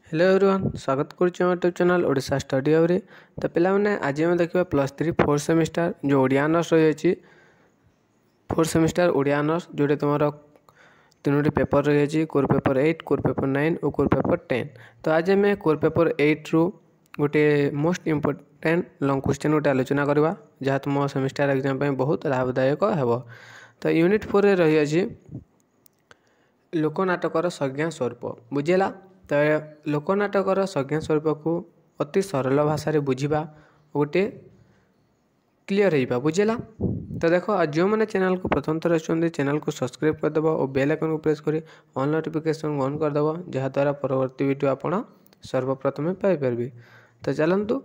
Hello everyone स्वागत करुच्चे YouTube channel Odisha study hub रे। तो पे आज आम देखा +3 4th सेमिस्टर जो ओडिया ऑनर्स रही 4th semester Odia honours Jote तुम 3टी पेपर रही कोर पेपर 8 कोर पेपर 9 और कोर पेपर 10। तो आज आम कोर पेपर 8 रु गोटे मोस्ट इम्पोर्टेंट लंग क्वेश्चन गोटे आलोचना करवा जहाँ तुम सेमिस्टर एग्जाम बहुत लाभदायक हेब। तो यूनिट 4 रही लोकनाटकर संज्ञा स्वरूप बुझेगा। तो लोकनाटकर संज्ञा स्वरूप को अति सरल भाषा रे बुझा गोटे क्लीयर होगा बुझेगा। तो देख आज जो मैंने चैनल को प्रथम थर आसुँच चैनल को सब्सक्राइब करदेव और बेल आइकन को प्रेस कर ऑल नोटिफिकेशन ऑन करदेव जहाँद्वारा परवर्ती वीडियो आपण सर्वप्रथमे पाइपर। तो चलतु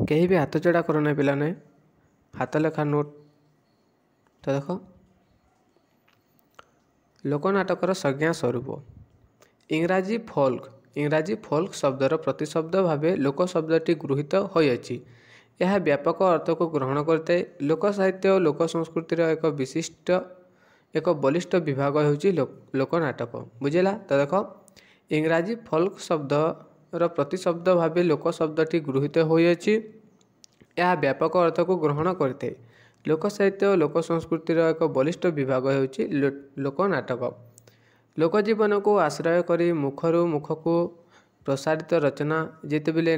कहीं भी हाथ चढ़ा करना पिला ने हाथ लेखा नोट। तो देख लोकनाटकर संज्ञा स्वरूप इंग्राजी फोल्क शब्दर प्रतिशब्द भाव लोक शब्दटी गृहीत होइछि। यह व्यापक अर्थ को ग्रहण करते लोक साहित्य और लोक संस्कृतिर एक बलिष्ठ विभाग होउछि लोकनाटक बुझेगा। तो देख इंग्राजी फोल्क शब्दर प्रतिशब्द भाव लोक शब्दटी गृहीत होइछि। यह व्यापक अर्थ को ग्रहण करते लोक साहित्य और लोक संस्कृतिर एक बलिष्ठ विभाग होउछि लोकनाटक। लोकजीवन को आश्रय करी मुखरु मुख को प्रसारित रचना जितेबले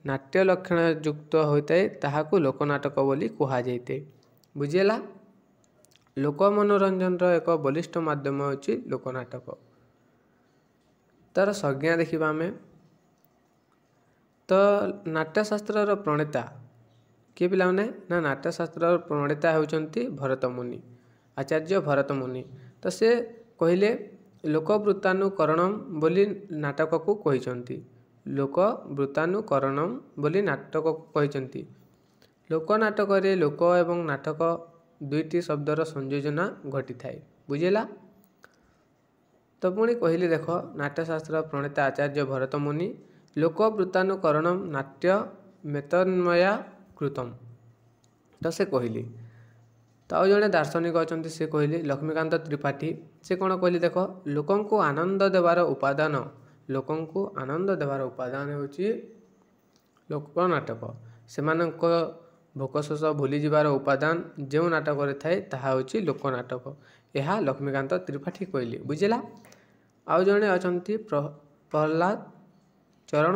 नाट्य लक्षण युक्त होता है ताहाकु लोकनाटक बोली कहुए बुझेगा। लोक मनोरंजन एक बलिष्ठ माध्यम होछि लोकनाटक। तार संज्ञा देखा आम तो नाट्यशास्त्र प्रणेता किए पिलाने ना नाट्यशास्त्र प्रणेता होउचंती भरत मुनि आचार्य भरत मुनि। तो से कहले लोकवृत्तानुकरणम बोली नाटक को कहिसंती लोकवृत्तानुकरणम बोली नाटक को कहिसंती। लोकनाटक रे लोक एवं नाटक दुईटी शब्दर संयोजना घटी थाए बुझेगा। तो पुणी कहली देख नाट्यशास्त्र प्रणेता आचार्य भरत मुनि लोकवृत्तानुकरणम नाट्य मेतन्मया कृतम। तो से कहली तो आउ जड़े दार्शनिक अच्छा से कहले लक्ष्मीकांत त्रिपाठी से कौन कहली देख लोकं को आनंद देवार उपादान होची लोकनाटक से भोक शोष भूली जीवार उपादान जो नाटक थाए ताहा होची लोकनाटक। यह लक्ष्मीकांत त्रिपाठी कहली बुझेगा। आउ जड़े अच्छा प्रहलाद चरण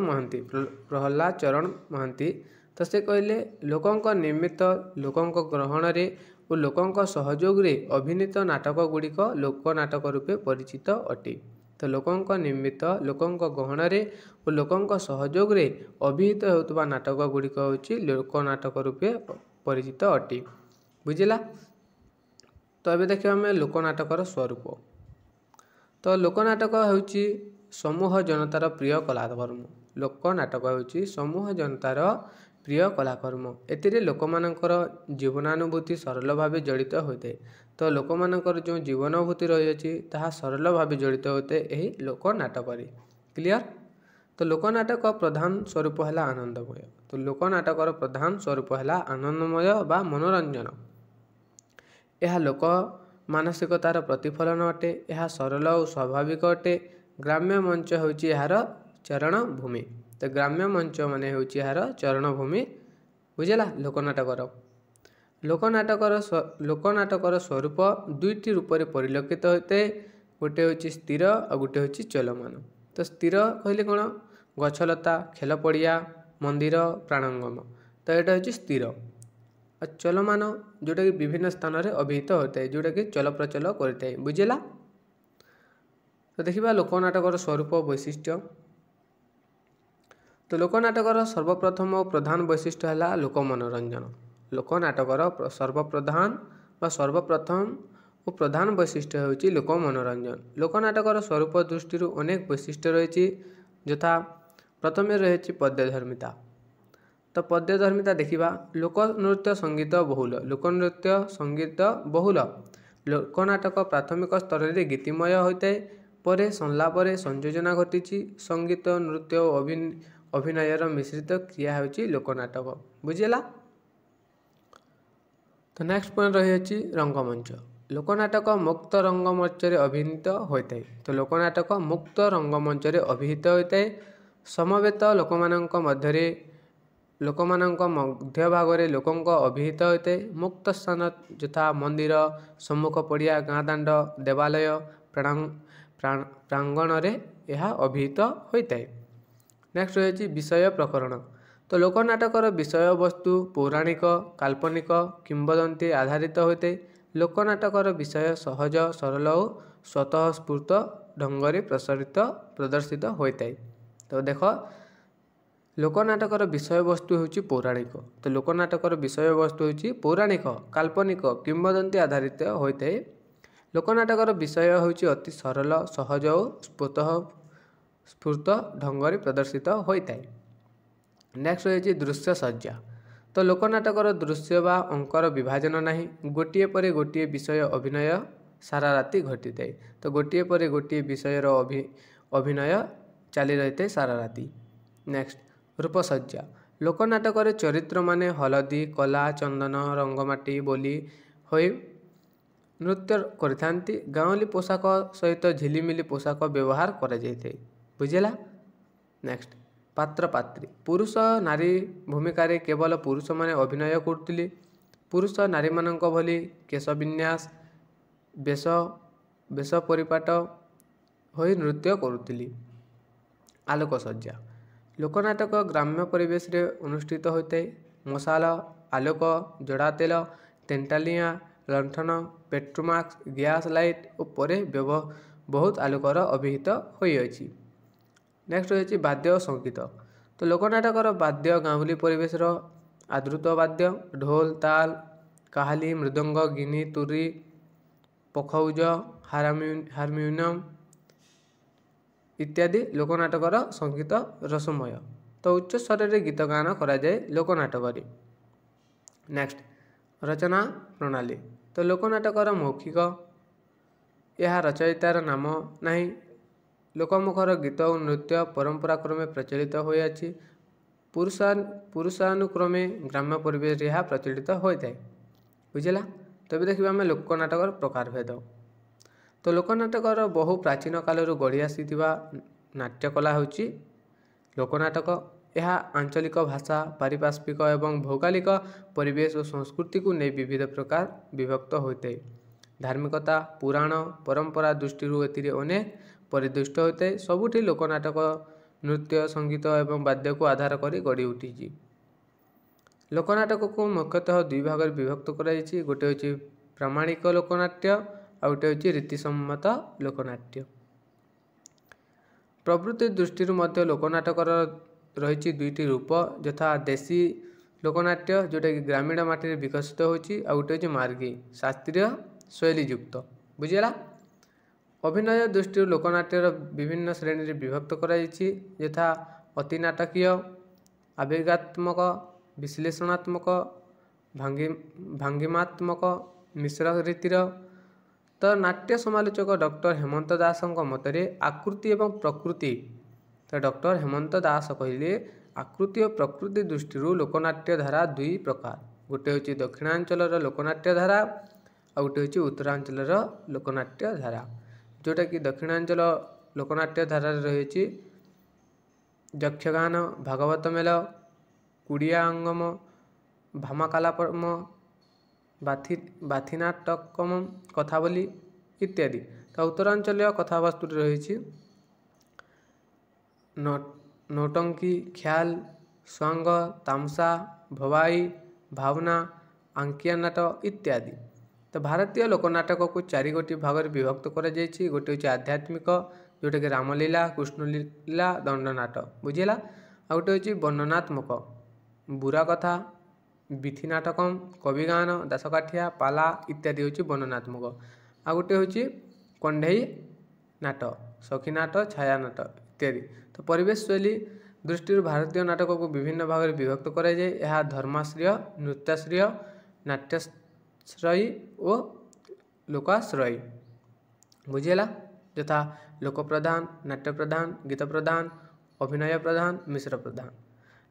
महांती तो से कहले लोकंक निर्मित लोकंक ग्रहण रे और लोकंक सहयोग रे अभिनीत नाटक गुड़िक लोकनाटक रूपे परिचित अटे। तो लोकंक निर्मित लोकंक गहन रे और लोकंक सहयोग रे अभिहित होतबा नाटक गुड़िक होची लोकनाटक रूपे परिचित अटे बुझेगा। तो अबे देखिए आम लोकनाटकर स्वरूप। तो लोकनाटक होची समूह जनतार प्रिय कलाकर्म। लोकनाटक होची समूह जनतार प्रिय कलाकर्म। एतिरे लोकमानकर जीवनानुभूति सरल भाव जड़ित होते। तो लोकमानकर जो जीवनानुभूति रही अछि ताहा सरल भाव जड़ित होते यही लोकनाटक क्लियर। तो लोकनाटक प्रधान स्वरूप है आनंदमय। तो लोकनाटकर प्रधान स्वरूप है आनंदमय बा मनोरंजन। यह लोक मानसिकतार प्रतिफलन अटे। यह सरल और स्वाभाविक अटे। ग्राम्य मंच होची यार चरण भूमि। तो ग्राम्य मंच माने होची यार चरण भूमि बुझेगा। लोकनाटकर स्वरूप दुईटी रूप से परिलक्षित होते गोटे होची स्थिर और गोटे होची चलमान। तो स्थिर कहले कौन गछलता खेल पड़िया मंदिर प्राणांगम तो यहाँ होची स्थिर और चलमान जोटा कि विभिन्न स्थान में अभिहित होता है जोटा कि चल प्रचल करता है बुझेगा। तो देखिए लोकनाटकर स्वरूप वैशिष्ट्य। तो लोकनाटकर सर्वप्रथम और प्रधान वैशिष्ट्य है लोक मनोरंजन। लोकनाटकर सर्वप्रथम और प्रधान वैशिष्ट्य होची लोक मनोरंजन। लोकनाटकर स्वरूप दृष्टि अनेक वैशिष्ट्य रही यथा प्रथम रही पद्यधर्मिता। तो पद्यधर्मिता देखा लोकनृत्य संगीत बहुल लोकनाटक प्राथमिक स्तर में गीतिमय होता है पर संलाप संयोजना घटी संगीत नृत्य और अभिनयर मिश्रित क्रिया होची लोकनाटक बुझेगा। तो नेक्स्ट पॉइंट रही रंगमंच। ଲୋକନାଟକ ମୁକ୍ତ ରଙ୍ଗମଞ୍ଚରେ ଅଭିନୀତ ହୋଇଥାଏ। ତ ଲୋକନାଟକ ମୁକ୍ତ ରଙ୍ଗମଞ୍ଚରେ ଅଭିହିତ ହୋଇଥାଏ। ସମବେତ ଲୋକମାନଙ୍କ ମଧ୍ୟଭାଗରେ ଲୋକଙ୍କ ଅଭିହିତ ହୋଇଥାଏ। ମୁକ୍ତ ସ୍ଥାନ ଯଥା ମନ୍ଦିର, ସମ୍ମୁଖ ପଡ଼ିଆ, ଗାଁ ଦାଣ୍ଡ, ଦେବାଳୟ, ପ୍ରାଙ୍ଗଣରେ ଏହା ଅଭିହିତ ହୋଇଥାଏ। ନେକ୍ସଟ ରହିଛି ବିଷୟ ପ୍ରକରଣ। ତ ଲୋକନାଟକର ବିଷୟବସ୍ତୁ ପୌରାଣିକ, କାଳ୍ପନିକ, କିମ୍ବଦନ୍ତୀ ଆଧାରିତ ହୋଇଥାଏ। ଲୋକନାଟକର ବିଷୟ ସହଜ, ସରଳ ଓ ସ୍ୱତଃସ୍ଫୂର୍ତ୍ତ ଢଙ୍ଗରେ ପ୍ରଦର୍ଶିତ ହୋଇଥାଏ। ତ ଦେଖ, ଲୋକନାଟକର ବିଷୟବସ୍ତୁ ହେଉଛି ପୌରାଣିକ। ତ ଲୋକନାଟକର ବିଷୟବସ୍ତୁ ହେଉଛି ପୌରାଣିକ, କାଳ୍ପନିକ, କିମ୍ବଦନ୍ତୀ ଆଧାରିତ ହୋଇଥାଏ। ଲୋକନାଟକର ବିଷୟ ହେଉଛି ଅତି ସରଳ, ସହଜ ଓ ସ୍ୱତଃସ୍ଫୂର୍ତ୍ତ ଢଙ୍ଗରେ ପ୍ରଦର୍ଶିତ ହୋଇଥାଏ। ନେକ୍ସଟ ରହିଛି ଦୃଶ୍ୟସଜ୍ଜା। ତ ଲୋକନାଟକର ଦୃଶ୍ୟ ବା ଅଙ୍କର ବିଭାଜନ ନାହିଁ। ଗୋଟିଏ ପରେ ଗୋଟିଏ ବିଷୟ ଅଭିନୟ ସାରା ରାତି ଘଟିଥାଏ। ତ ଗୋଟିଏ ପରେ ଗୋଟିଏ ବିଷୟର ଅଭିନୟ ଚାଲି ରହିଥାଏ ସାରା ରାତି। ନେକ୍ସଟ ରୂପସଜ୍ଜା। ଲୋକନାଟକରେ ଚରିତ୍ରମାନେ ହଳଦୀ, କଲା, ଚନ୍ଦନ, ରଙ୍ଗମାଟି ବୋଲି ହୋଇ ନୃତ୍ୟ କରିଥାନ୍ତି। ଗାଉଁଲି ପୋଷାକ ସହିତ ଝିଲିମିଲି ପୋଷାକ ବ୍ୟବହାର କରାଯାଇଥାଏ। ବୁଝିଲା। ନେକ୍ସଟ ପାତ୍ରପାତ୍ରୀ। ପୁରୁଷ ନାରୀ ଭୂମିକାରେ କେବଳ ପୁରୁଷମାନେ ଅଭିନୟ କରୁଥିଲେ। ପୁରୁଷ ନାରୀମାନଙ୍କ ଭଳି କେଶବିନ୍ୟାସ, ବେଶ ପରିପାଟ ହୋଇ ନୃତ୍ୟ କରୁଥିଲେ। ଆଲୋକସଜ୍ଜା। ଲୋକନାଟକ ଗ୍ରାମ୍ୟ ପରିବେଶରେ ଅନୁଷ୍ଠିତ ହୋଇଥାଏ। ମଶାଲ, ଆଲୋକ, ଜଡ଼ା ତେଲ, ତେଣ୍ଟାଲିଆ, ଲଣ୍ଠନ, ପେଟ୍ରୋମାକ୍ସ, ଗ୍ୟାସ୍ ଲାଇଟ୍ ଓ ପରେ ବହୁତ ଆଲୋକର ଅଭିହିତ ହୋଇଅଛି। ନେକ୍ସଟ ରହିଛି ବାଦ୍ୟ ଓ ସଙ୍ଗୀତ। ତ ଲୋକନାଟକର ବାଦ୍ୟ ଗାଉଁଲି ପରିବେଶର ଆଦୃତ ବାଦ୍ୟ ଢୋଲ, ତାଲ, କାହାଲି, ମୃଦଙ୍ଗ, ଗିନି, ତୁରୀ, ପଖଉଜ, ହାରମୋନିୟମ ଇତ୍ୟାଦି ଲୋକନାଟକର ସଙ୍ଗୀତ ରସମୟ। ତ ଉଚ୍ଚ ସ୍ୱରରେ ଗୀତ ଗାନ କରାଯାଏ ଲୋକନାଟକରେ। ନେକ୍ସଟ ରଚନା ପ୍ରଣାଳୀ। ତ ଲୋକନାଟକର ମୌଖିକ। ଏହା ରଚୟିତାର ନାମ ନାହିଁ। ଲୋକମୁଖର ଗୀତ ଓ ନୃତ୍ୟ ପରମ୍ପରା କ୍ରମେ ପ୍ରଚଳିତ ହୋଇଅଛି। ପୁରୁଷାନୁକ୍ରମେ ଗ୍ରାମ୍ୟ ପରିବେଶରେ ଏହା ପ୍ରଚଳିତ ହୋଇଥାଏ। ବୁଝିଲା। ତେବେ ଦେଖିବା ଆମେ ଲୋକନାଟକର ପ୍ରକାରଭେଦ। ତ ଲୋକନାଟକର ବହୁ ପ୍ରାଚୀନ କାଳରୁ ଗଢ଼ି ଆସିଥିବା ନାଟ୍ୟକଳା ହେଉଛି ଲୋକନାଟକ। ଏହା ଆଞ୍ଚଳିକ ଭାଷା, ପାରିପାର୍ଶ୍ୱିକ ଏବଂ ଭୌଗୋଳିକ ପରିବେଶ ଓ ସଂସ୍କୃତିକୁ ନେଇ ବିବିଧ ପ୍ରକାର ବିଭକ୍ତ ହୋଇଥାଏ। ଧାର୍ମିକତା, ପୁରାଣ, ପରମ୍ପରା ଦୃଷ୍ଟିରୁ ଏଥିରେ ଅନେକ ପରିଦୃଷ୍ଟ ହୋଇଥାଏ। ସବୁଠି ଲୋକନାଟକ ନୃତ୍ୟ, ସଙ୍ଗୀତ ଏବଂ ବାଦ୍ୟକୁ ଆଧାର କରି ଗଢ଼ି ଉଠିଛି। ଲୋକନାଟକକୁ ମୁଖ୍ୟତଃ ଦୁଇ ଭାଗରେ ବିଭକ୍ତ କରାଯାଇଛି। ଗୋଟିଏ ହେଉଛି ପ୍ରାମାଣିକ ଲୋକନାଟ୍ୟ, ଆଉ ଗୋଟିଏ ହେଉଛି ରୀତିସମ୍ମତ ଲୋକନାଟ୍ୟ। ପ୍ରବୃତ୍ତି ଦୃଷ୍ଟିରୁ ମଧ୍ୟ ଲୋକନାଟକର ରହିଛି ଦୁଇଟି ରୂପ, ଯଥା ଦେଶୀ ଲୋକନାଟ୍ୟ ଯେଉଁଟାକି ଗ୍ରାମୀଣ ମାଟିରେ ବିକଶିତ ହେଉଛି, ଆଉ ଗୋଟେ ହେଉଛି ମାର୍ଗୀ, ଶାସ୍ତ୍ରୀୟ ଶୈଳୀଯୁକ୍ତ। ବୁଝିଲା। ଅଭିନୟ ଦୃଷ୍ଟିରୁ ଲୋକନାଟ୍ୟର ବିଭିନ୍ନ ଶ୍ରେଣୀରେ ବିଭକ୍ତ କରାଯାଇଛି, ଯଥା ଅତି ନାଟକୀୟ, ଆବେଗାତ୍ମକ, ବିଶ୍ଳେଷଣାତ୍ମକ, ଭାଙ୍ଗିମାତ୍ମକ, ମିଶ୍ର ରୀତିର। ତ ନାଟ୍ୟ ସମାଲୋଚକ ଡକ୍ଟର ହେମନ୍ତ ଦାସଙ୍କ ମତରେ ଆକୃତି ଏବଂ ପ୍ରକୃତି। ତ ଡକ୍ଟର ହେମନ୍ତ ଦାସ କହିଲେ ଆକୃତି ଓ ପ୍ରକୃତି ଦୃଷ୍ଟିରୁ ଲୋକନାଟ୍ୟ ଧାରା ଦୁଇ ପ୍ରକାର। ଗୋଟିଏ ହେଉଛି ଦକ୍ଷିଣାଞ୍ଚଳର ଲୋକନାଟ୍ୟ ଧାରା, ଆଉ ଗୋଟିଏ ହେଉଛି ଉତ୍ତରାଞ୍ଚଳର ଲୋକନାଟ୍ୟ ଧାରା। ଯେଉଁଟାକି ଦକ୍ଷିଣାଞ୍ଚଳ ଲୋକନାଟ୍ୟ ଧାରାରେ ରହିଛି ଯକ୍ଷଗାନ, ଭାଗବତ ମେଳ, କୁଡ଼ିଆ ଅଙ୍ଗମ, ଭାମାକାଲାପମ, ବାଥିନାଟକମ, କଥାବଲି ଇତ୍ୟାଦି। ତ ଉତ୍ତରାଞ୍ଚଳୀୟ କଥାବସ୍ତୁରେ ରହିଛି ନୌଟଙ୍କି, ଖ୍ୟାଲ, ସ୍ୱଙ୍ଗ, ତାମସା, ଭବାଇ, ଭାବନା, ଆଙ୍କିଆ ନାଟ ଇତ୍ୟାଦି। ତ ଭାରତୀୟ ଲୋକନାଟକକୁ ଚାରି ଗୋଟି ଭାଗରେ ବିଭକ୍ତ କରାଯାଇଛି। ଗୋଟିଏ ହେଉଛି ଆଧ୍ୟାତ୍ମିକ, ଯେଉଁଟାକି ରାମଲୀଳା, କୃଷ୍ଣଲୀଳା, ଦଣ୍ଡନାଟ। ବୁଝିଲା। ଆଉ ଗୋଟେ ହେଉଛି ବର୍ଣ୍ଣନାତ୍ମକ, ବୁରାକଥା, ବୀଥିନାଟକମ, କବିଗାନ, ଦାସକାଠିଆ, ପାଲା ଇତ୍ୟାଦି ହେଉଛି ବର୍ଣ୍ଣନାତ୍ମକ। ଆଉ ଗୋଟେ ହେଉଛି କଣ୍ଢେଇ ନାଟ, ସଖୀନାଟ, ଛାୟାନାଟ ଇତ୍ୟାଦି। ତ ପରିବେଶ ଶୈଳୀ ଦୃଷ୍ଟିରୁ ଭାରତୀୟ ନାଟକକୁ ବିଭିନ୍ନ ଭାଗରେ ବିଭକ୍ତ କରାଯାଏ। ଏହା ଧର୍ମାଶ୍ରୟ, ନୃତ୍ୟାଶ୍ରୟ, ନାଟ୍ୟାଶ୍ରୟୀ ଓ ଲୋକାଶ୍ରୟୀ। ବୁଝିଲା। ଯଥା ଲୋକପ୍ରଧାନ, ନାଟ୍ୟପ୍ରଧାନ, ଗୀତ ପ୍ରଧାନ, ଅଭିନୟ ପ୍ରଧାନ, ମିଶ୍ର ପ୍ରଧାନ।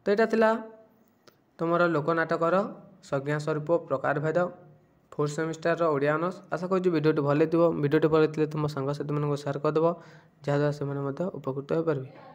ତ ଏଇଟା ଥିଲା ତୁମର ଲୋକନାଟକର ସଂଜ୍ଞା ସ୍ୱରୂପ ପ୍ରକାରଭେଦ। Fourth semester Odia honours. आशा करूँ भिडियोटी भल भिडियोटी भल तुम सांगसाथी मानक सेयार करदेव जहाँद्वारा से उपकृत हो पारे।